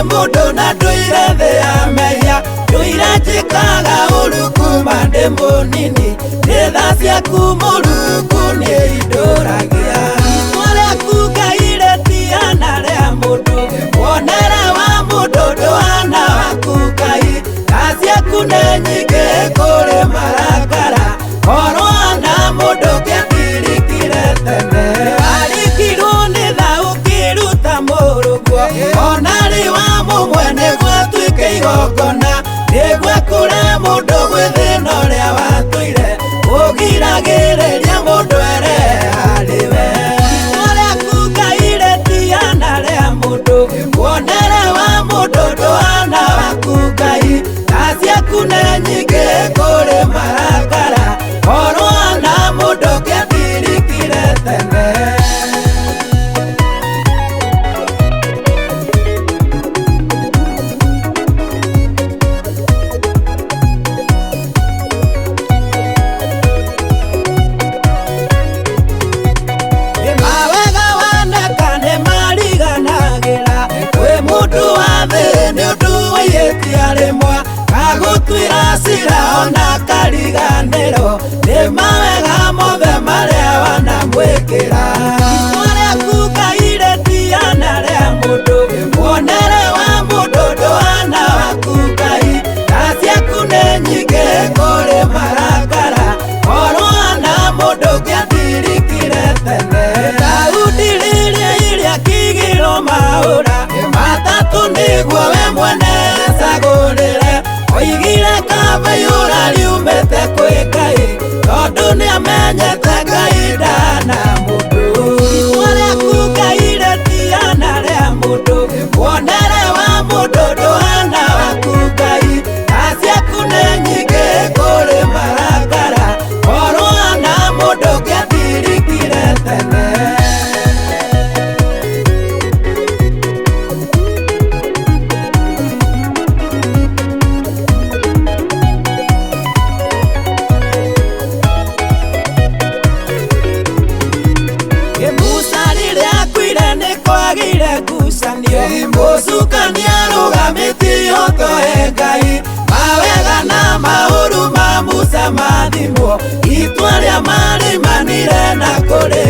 mundu na nduire thi ya mehia nduire njikaga uru kuma ndi munini ni tha ciaku Mulungu ni induragia itwa riaku Ngai ritiana ria mundu wonere wa mundu nduhana waku Ngai tha ciaku ni nyingi kuri marakara korwana mundu ngiatirikire tene arikirwo ni tha ukiruta muruguo onari wa mumwe niguo tuike igongona niguo kure mundu gwi thina uria watuire ugiragiriria mundu ere ariwe itwa riaku Ngai ritiana ria mundu wonere wa mundu nduhana waku Ngai tha ciaku ni nyingi kuri marakara korwana mundu ngiatirikire tene gagutwira cira ona kariganiro ni mawega mothe maria wanamwikira itwa riaku Ngai ritiana ria mundu wonere wa mundu nduhana waku Ngai tha ciaku ni nyingi kuri marakara korwana mundu ngiatirikire tene Daudi riria iria kigiro maura matatu niguo we mwene cagurire oigire kaba yura riumete kwi Ngai tondu ni amenyete Ngai ndana mundu itwa riaku Ngai ritiana ria mundu wonere wa mundu nduhana waku Ngai tha ciaku ni nyingi kuri marakara korwana mundu ngiatirikire tene Musukania rugamitio toe Ngai mawega na mauru ma Musa mathimo itwa ria mari manire na kuri